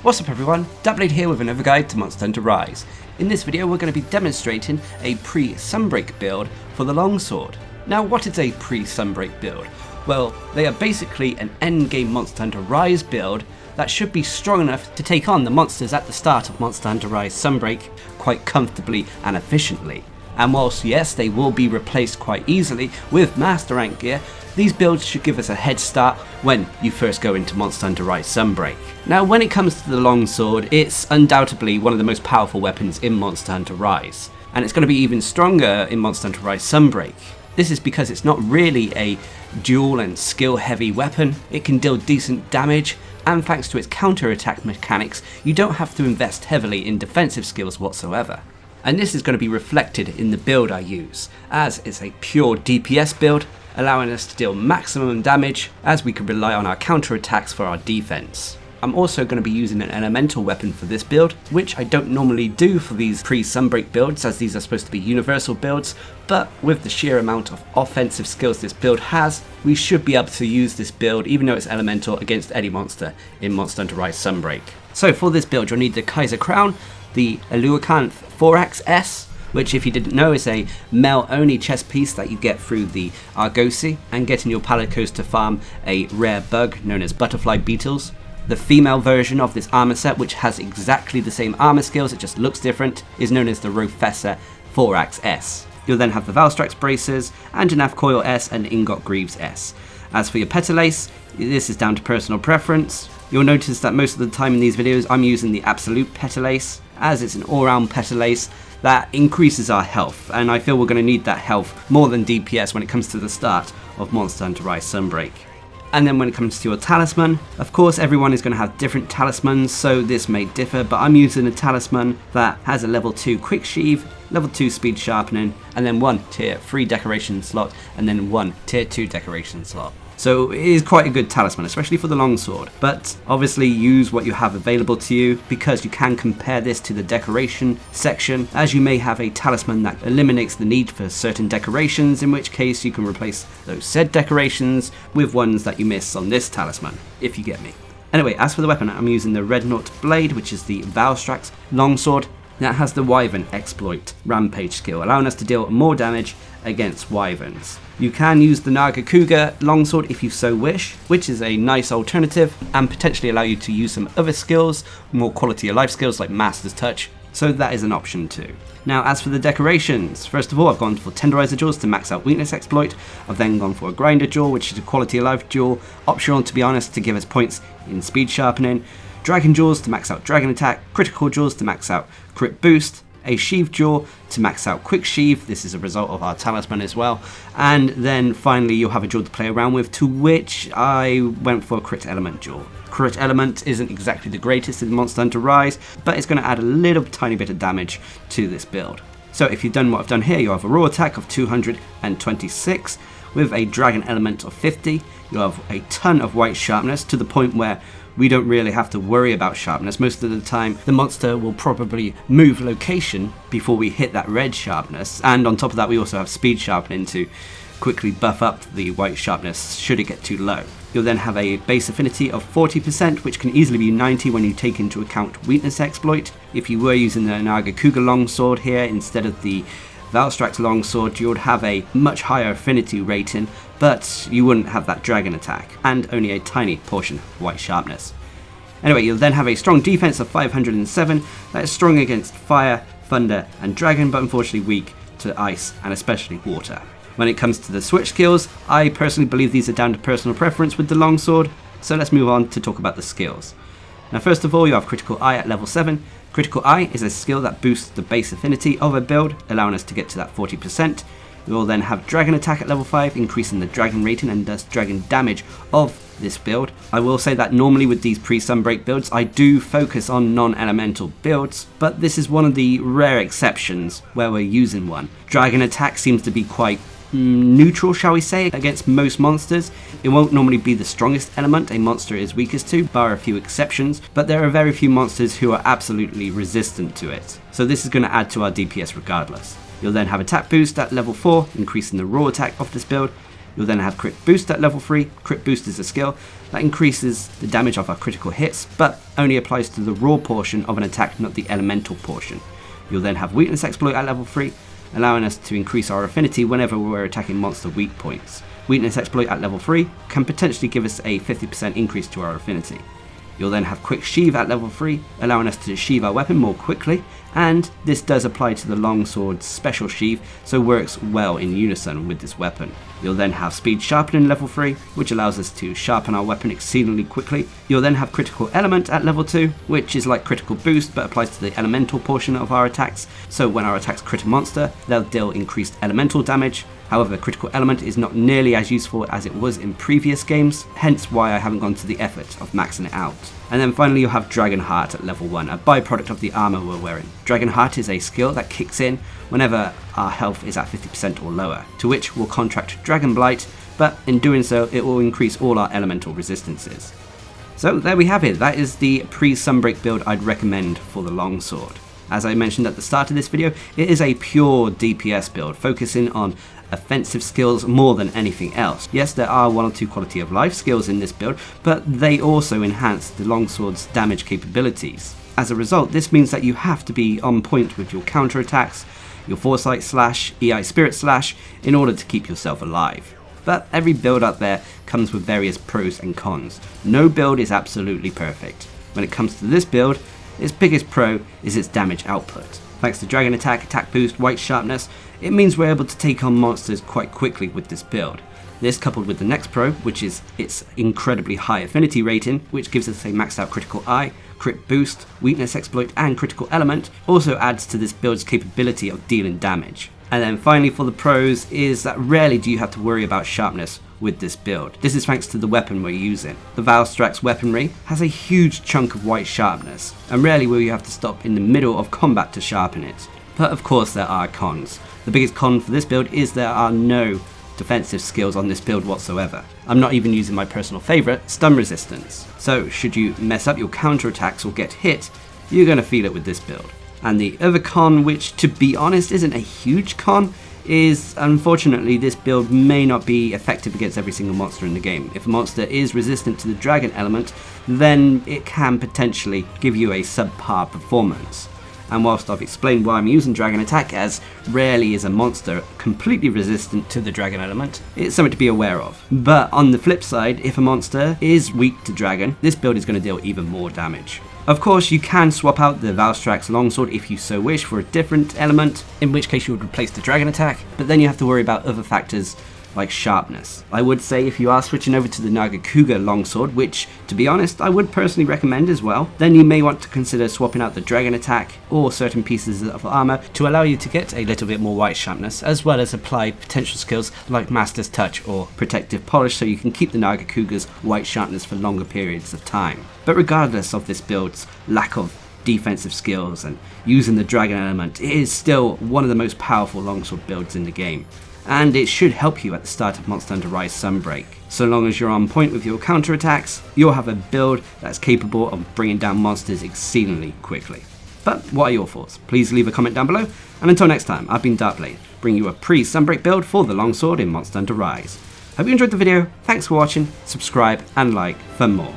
What's up everyone, Darcblade here with another guide to Monster Hunter Rise. In this video we're going to be demonstrating a pre-Sunbreak build for the longsword. Now what is a pre-Sunbreak build? Well, they are basically an endgame Monster Hunter Rise build that should be strong enough to take on the monsters at the start of Monster Hunter Rise Sunbreak quite comfortably and efficiently. And whilst yes, they will be replaced quite easily with Master Rank gear, these builds should give us a head start when you first go into Monster Hunter Rise Sunbreak. Now when it comes to the longsword, it's undoubtedly one of the most powerful weapons in Monster Hunter Rise, and it's going to be even stronger in Monster Hunter Rise Sunbreak. This is because it's not really a dual and skill heavy weapon. It can deal decent damage, and thanks to its counter attack mechanics, you don't have to invest heavily in defensive skills whatsoever. And this is going to be reflected in the build I use, as it's a pure DPS build, allowing us to deal maximum damage as we can rely on our counter attacks for our defense. I'm also going to be using an elemental weapon for this build, which I don't normally do for these pre-Sunbreak builds, as these are supposed to be universal builds, but with the sheer amount of offensive skills this build has, we should be able to use this build, even though it's elemental, against any monster in Monster Hunter Rise Sunbreak. So for this build you'll need the Kaiser Crown, the Eluacanth Thorax S, which if you didn't know is a male only chest piece that you get through the Argosy and get in your palicos to farm a rare bug known as butterfly beetles. The female version of this armor set, which has exactly the same armor skills, it just looks different, is known as the Rofessa Thorax S. You'll then have the Valstrax Braces, Anjanath Coil S and Ingot Greaves S. As for your Petalace, this is down to personal preference. You'll notice that most of the time in these videos I'm using the Absolute Petalace, as it's an all-round Petalace that increases our health, and I feel we're going to need that health more than DPS when it comes to the start of Monster Hunter Rise Sunbreak. And then when it comes to your Talisman, of course everyone is going to have different talismans, so this may differ, but I'm using a talisman that has a level 2 quick sheave, level 2 speed sharpening, and then 1 tier 3 decoration slot, and then 1 tier 2 decoration slot. So it is quite a good talisman, especially for the longsword, but obviously use what you have available to you, because you can compare this to the decoration section, as you may have a talisman that eliminates the need for certain decorations, in which case you can replace those said decorations with ones that you miss on this talisman, if you get me. Anyway, as for the weapon, I'm using the Redknot Blade, which is the Valstrax longsword that has the Wyvern exploit rampage skill, allowing us to deal more damage against wyverns. You can use the Nagakuga longsword if you so wish, which is a nice alternative and potentially allow you to use some other skills, more quality of life skills like Master's Touch, so that is an option too. Now as for the decorations, first of all I've gone for Tenderizer Jaws to max out weakness exploit, I've then gone for a Grinder Jaw, which is a quality of life jaw, optional to be honest to give us points in speed sharpening, Dragon Jaws to max out dragon attack, Critical Jaws to max out crit boost, a Sheath Jaw to max out quick sheath, this is a result of our talisman as well, and then finally you'll have a jaw to play around with, to which I went for a Crit Element Jaw. Crit Element isn't exactly the greatest in Monster Hunter Rise, but it's going to add a little tiny bit of damage to this build. So if you've done what I've done here, you have a raw attack of 226 with a dragon element of 50, you'll have a ton of white sharpness to the point where we don't really have to worry about sharpness. Most of the time the monster will probably move location before we hit that red sharpness, and on top of that we also have speed sharpening to quickly buff up the white sharpness should it get too low. You'll then have a base affinity of 40%, which can easily be 90 when you take into account weakness exploit. If you were using the Nagakuga longsword here instead of the Valstrax longsword, you would have a much higher affinity rating, but you wouldn't have that dragon attack, and only a tiny portion of white sharpness. Anyway, you'll then have a strong defense of 507, that is strong against fire, thunder and dragon, but unfortunately weak to ice and especially water. When it comes to the switch skills, I personally believe these are down to personal preference with the longsword, so let's move on to talk about the skills. Now first of all you have Critical Eye at level 7. Critical Eye is a skill that boosts the base affinity of a build, allowing us to get to that 40%. We will then have Dragon Attack at level 5, increasing the dragon rating and thus dragon damage of this build. I will say that normally with these pre-Sunbreak builds I do focus on non-elemental builds, but this is one of the rare exceptions where we're using one. Dragon Attack seems to be quite neutral, shall we say, against most monsters. It won't normally be the strongest element a monster is weakest to, bar a few exceptions, but there are very few monsters who are absolutely resistant to it. So this is going to add to our DPS regardless. You'll then have attack boost at level 4, increasing the raw attack of this build, You'll then have crit boost at level 3. Crit boost is a skill that increases the damage of our critical hits, but only applies to the raw portion of an attack, not the elemental portion. You'll then have weakness exploit at level 3, allowing us to increase our affinity whenever we're attacking monster weak points. Weakness exploit at level 3 can potentially give us a 50% increase to our affinity. You'll then have quick sheath at level 3, allowing us to sheath our weapon more quickly, and this does apply to the longsword's special sheath, so works well in unison with this weapon. You'll then have speed sharpening level 3, which allows us to sharpen our weapon exceedingly quickly. You'll then have critical element at level 2, which is like critical boost but applies to the elemental portion of our attacks, so when our attacks crit a monster, they'll deal increased elemental damage. However, critical element is not nearly as useful as it was in previous games, hence why I haven't gone to the effort of maxing it out. And then finally you'll have Dragon Heart at level 1, a byproduct of the armor we're wearing. Dragon Heart is a skill that kicks in whenever our health is at 50% or lower, to which we'll contract Dragon Blight, but in doing so it will increase all our elemental resistances. So there we have it, that is the pre-Sunbreak build I'd recommend for the longsword. As I mentioned at the start of this video, it is a pure DPS build, focusing on offensive skills more than anything else. Yes, there are 1 or 2 quality of life skills in this build, but they also enhance the longsword's damage capabilities. As a result, this means that you have to be on point with your counter attacks, your foresight slash, EI spirit slash, in order to keep yourself alive. But every build out there comes with various pros and cons. No build is absolutely perfect. When it comes to this build, its biggest pro is its damage output. Thanks to Dragon Attack, Attack Boost, White Sharpness, it means we're able to take on monsters quite quickly with this build. This coupled with the next pro, which is its incredibly high affinity rating, which gives us a maxed out critical eye, crit boost, weakness exploit and critical element, also adds to this build's capability of dealing damage. And then finally for the pros is that rarely do you have to worry about sharpness with this build. This is thanks to the weapon we're using. The Valstrax weaponry has a huge chunk of white sharpness, and rarely will you have to stop in the middle of combat to sharpen it. But of course there are cons. The biggest con for this build is there are no defensive skills on this build whatsoever. I'm not even using my personal favourite, stun resistance. So should you mess up your counter attacks or get hit, you're going to feel it with this build. And the other con, which to be honest isn't a huge con, is unfortunately this build may not be effective against every single monster in the game. If a monster is resistant to the dragon element, then it can potentially give you a subpar performance. And whilst I've explained why I'm using Dragon Attack, as rarely is a monster completely resistant to the dragon element, it's something to be aware of. But on the flip side, if a monster is weak to dragon, this build is going to deal even more damage. Of course, you can swap out the Valstrax longsword if you so wish for a different element, in which case you would replace the Dragon Attack, but then you have to worry about other factors like sharpness. I would say if you are switching over to the Nagakuga longsword, which to be honest I would personally recommend as well, then you may want to consider swapping out the Dragon Attack or certain pieces of armor to allow you to get a little bit more white sharpness, as well as apply potential skills like Master's Touch or Protective Polish so you can keep the Nagakuga's white sharpness for longer periods of time. But regardless of this build's lack of defensive skills and using the dragon element, it is still one of the most powerful longsword builds in the game. And it should help you at the start of Monster Hunter Rise Sunbreak. So long as you're on point with your counterattacks, you'll have a build that's capable of bringing down monsters exceedingly quickly. But what are your thoughts? Please leave a comment down below, and until next time, I've been Darcblade, bringing you a pre-Sunbreak build for the longsword in Monster Hunter Rise. Hope you enjoyed the video, thanks for watching, subscribe and like for more.